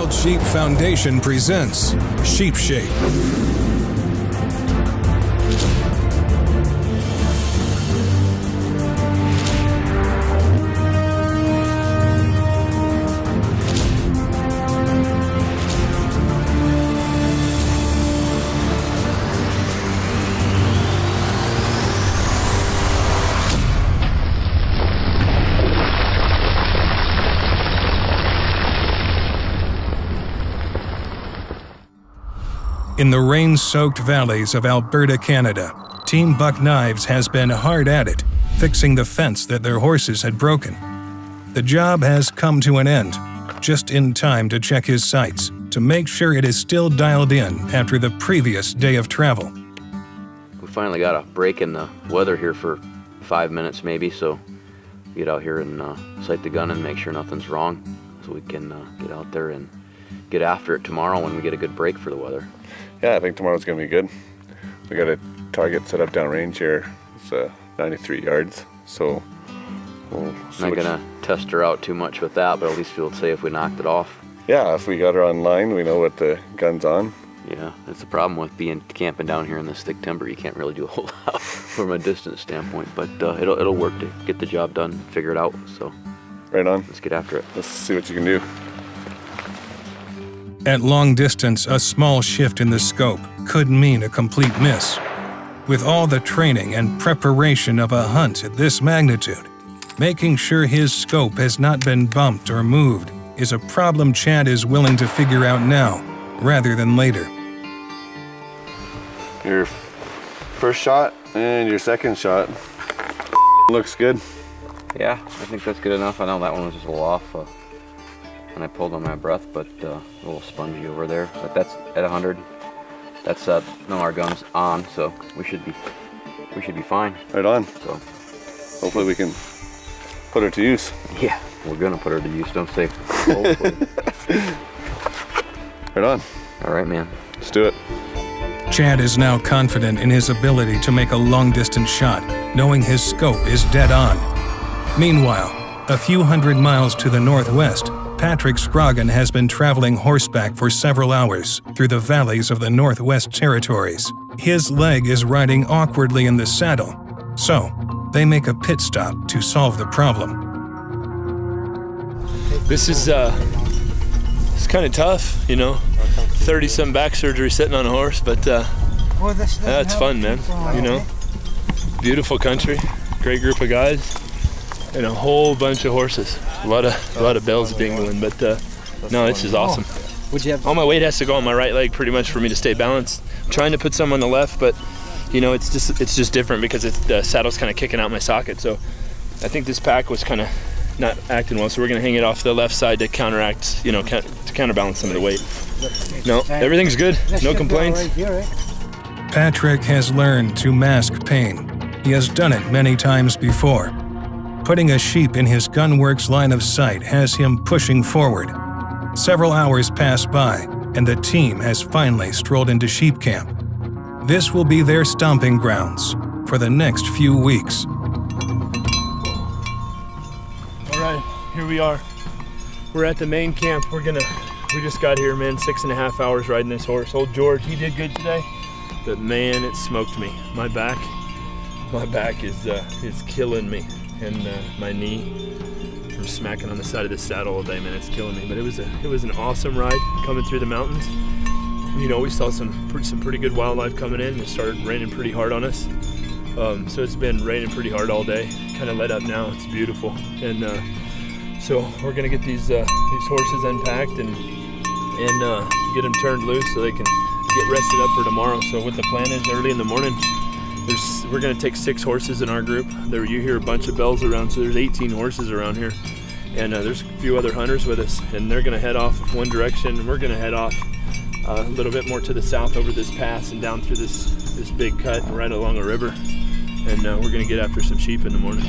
Wild Sheep Foundation presents Sheep Shape. In the rain-soaked valleys of Alberta, Canada, Team Buck Knives has been hard at it, fixing the fence that their horses had broken. The job has come to an end, just in time to check his sights, to make sure it is still dialed in after the previous day of travel. We finally got a break in the weather here for 5 minutes maybe, so get out here and sight the gun and make sure nothing's wrong, so we can get out there and get after it tomorrow when we get a good break for the weather. Yeah, I think tomorrow's going to be good. We got a target set up downrange here. It's 93 yards, so we'll see. Not going to test her out too much with that, but at least we'll say if we knocked it off. Yeah, if we got her online, we know what the gun's on. Yeah, that's the problem with camping down here in this thick timber. You can't really do a whole lot from a distance standpoint, but it'll work to get the job done, figure it out. So right on. Let's get after it. Let's see what you can do. At long distance, a small shift in the scope could mean a complete miss. With all the training and preparation of a hunt at this magnitude, making sure his scope has not been bumped or moved is a problem Chad is willing to figure out now, rather than later. Your first shot and your second shot looks good. Yeah, I think that's good enough. I know that one was just a little off when I pulled on my breath, but a little spongy over there. But that's at 100. That's no, our gun's on, so we should be fine. Right on. So hopefully we can put her to use. Yeah, we're gonna put her to use. Don't say hopefully. Right on. All right, man. Let's do it. Chad is now confident in his ability to make a long-distance shot, knowing his scope is dead on. Meanwhile, a few hundred miles to the northwest, Patrick Scroggin has been traveling horseback for several hours through the valleys of the Northwest Territories. His leg is riding awkwardly in the saddle, so they make a pit stop to solve the problem. This is it's kind of tough, you know. 30-some back surgery sitting on a horse, but it's fun, man. You know, beautiful country, great group of guys, and a whole bunch of horses. A lot of bells dingling, but no, this is awesome. All my weight has to go on my right leg pretty much for me to stay balanced. I'm trying to put some on the left, but you know, it's just different because the saddle's kind of kicking out my socket. So I think this pack was kind of not acting well, so we're gonna hang it off the left side to counteract, you know, to counterbalance some of the weight. No, everything's good. No complaints. Patrick has learned to mask pain. He has done it many times before. Putting a sheep in his gunworks line of sight has him pushing forward. Several hours pass by, and the team has finally strolled into sheep camp. This will be their stomping grounds for the next few weeks. All right, here we are. We're at the main camp. We just got here, man. 6.5 hours riding this horse. Old George, he did good today, but man, it smoked me. My back is killing me. And my knee from smacking on the side of the saddle all day, man, it's killing me. But it was an awesome ride coming through the mountains. You know, we saw some pretty good wildlife coming in. It started raining pretty hard on us, so it's been raining pretty hard all day. Kind of let up now. It's beautiful, and so we're gonna get these horses unpacked and get them turned loose so they can get rested up for tomorrow. So what the plan is, early in the morning, we're gonna take 6 horses in our group. You hear a bunch of bells around, so there's 18 horses around here. And there's a few other hunters with us, and they're gonna head off one direction, and we're gonna head off a little bit more to the south over this pass and down through this big cut right along a river. And we're gonna get after some sheep in the morning.